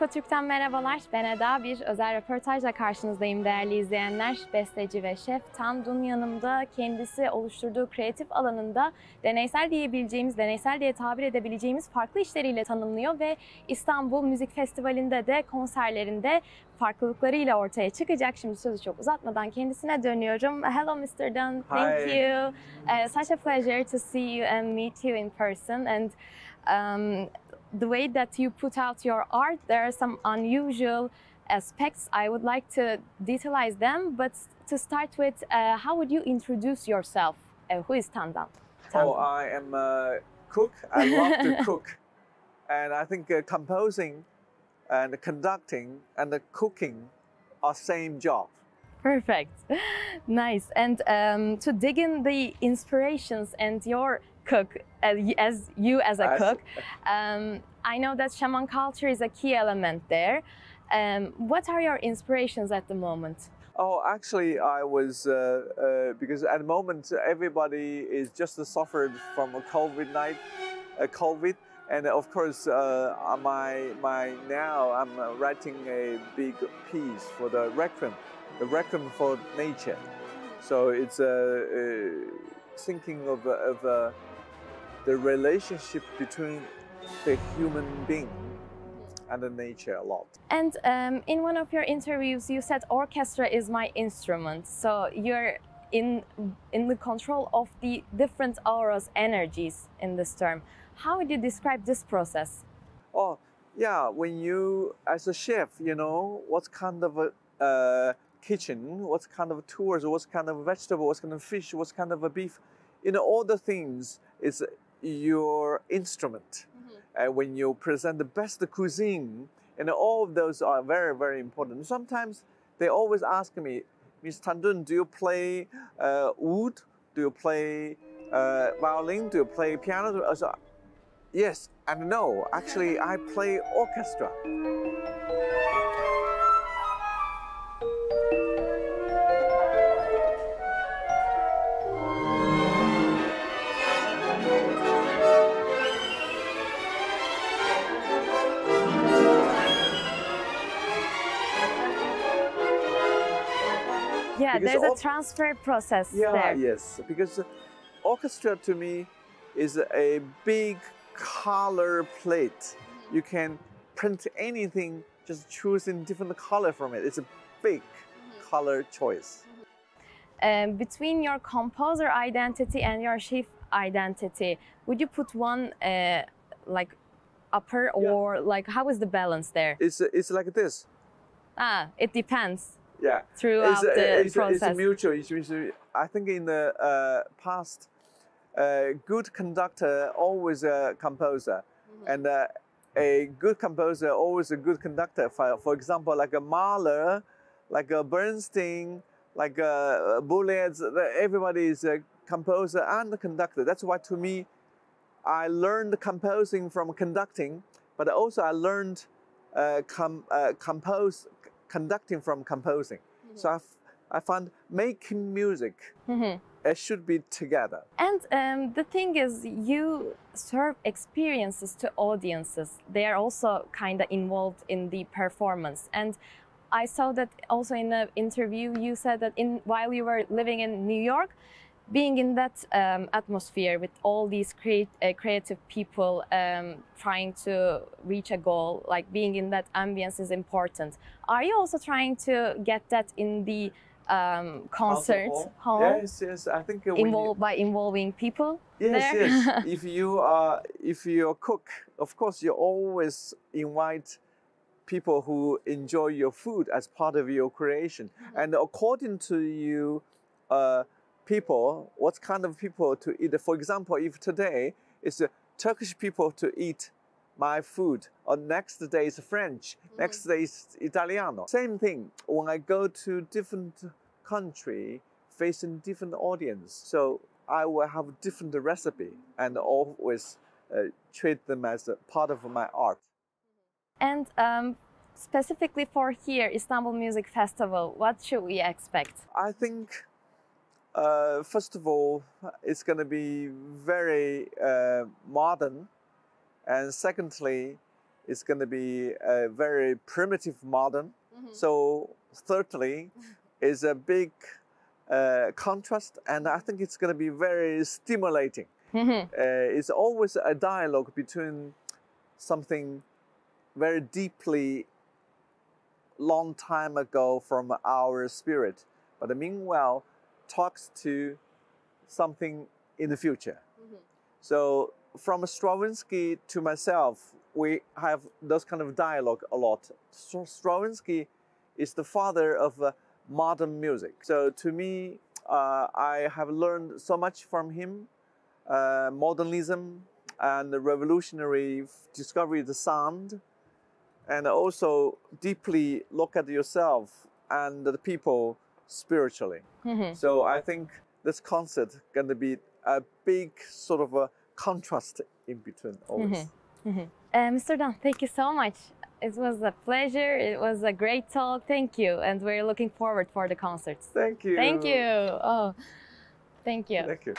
Türk'ten merhabalar. Ben Eda. Bir özel röportajla karşınızdayım değerli izleyenler. Besteci ve şef Tandun yanımda. Kendisi oluşturduğu kreatif alanında deneysel diyebileceğimiz, deneysel diye tabir edebileceğimiz farklı işleriyle tanımlıyor ve İstanbul Müzik Festivali'nde de konserlerinde farklılıklarıyla ortaya çıkacak. Şimdi sözü çok uzatmadan kendisine dönüyorum. Hello Mr. Dunn, thank you. Such a pleasure to see you and meet you in person. And the way that you put out your art, there are some unusual aspects. I would like to detailize them, but to start with, how would you introduce yourself? Who is Tandan? Oh, I am a cook. I love to cook. And I think composing and conducting and cooking are same job. Perfect. Nice. And to dig in the inspirations and your cook, as a cook, I know that shaman culture is a key element there. What are your inspirations at the moment? Oh, actually, I was, because at the moment everybody is just suffered from a COVID, and of course, now I'm writing a big piece for the requiem for nature. So it's thinking of the relationship between the human being and the nature a lot. And in one of your interviews, you said orchestra is my instrument. So you're in the control of the different auras, energies in this term. How would you describe this process? Oh, yeah, when you, as a chef, you know, what kind of a kitchen, what kind of tools, what kind of vegetable, what kind of fish, what kind of a beef, you know, all the things is your instrument. When you present the best cuisine, and all of those are very, very important. Sometimes they always ask me, Ms. Tandun, do you play oud? Do you play violin? Do you play piano? So, yes and no. Actually, I play orchestra. Yeah, because there's a transfer process there. Yes, because orchestra to me is a big color plate. You can print anything, just choosing different color from it. It's a big color choice. Between your composer identity and your chef identity, would you put one like upper or like how is the balance there? It's like this. It depends. Yeah, throughout the process. It's mutual. I think in the past, a good conductor always a composer, and a good composer always a good conductor. For example, like a Mahler, like a Bernstein, like a Boulez. Everybody is a composer and a conductor. That's why to me, I learned composing from conducting, but also I learned conducting from composing. So I found making music, it should be together. And the thing is, you serve experiences to audiences. They are also kind of involved in the performance. And I saw that also in the interview, you said that while you were living in New York, being in that atmosphere with all these creative people trying to reach a goal, like being in that ambience is important. Are you also trying to get that in the concert hall? Yes. I think by involving people. Yes, there? yes. If you're a cook, of course you always invite people who enjoy your food as part of your creation, and according to you. People, what kind of people to eat? For example, if today is Turkish people to eat my food, or next day is French, next day is Italiano. Same thing, when I go to different country, facing different audience, so I will have different recipe and always treat them as a part of my art. And specifically for here, Istanbul Music Festival, what should we expect? I think first of all, it's going to be very modern, and secondly, it's going to be a very primitive modern. So thirdly, is a big contrast, and I think it's going to be very stimulating. It's always a dialogue between something very deeply long time ago from our spirit, but meanwhile talks to something in the future. So from Stravinsky to myself, we have those kind of dialogue a lot. Stravinsky is the father of modern music. So to me, I have learned so much from him, modernism and the revolutionary discovery of the sound, and also deeply look at yourself and the people spiritually. So I think this concert going to be a big sort of a contrast in between all this. Mr. Dan, thank you so much. It was a pleasure. It was a great talk. Thank you. And we're looking forward for the concerts. Thank you. Thank you. Oh, thank you. Thank you.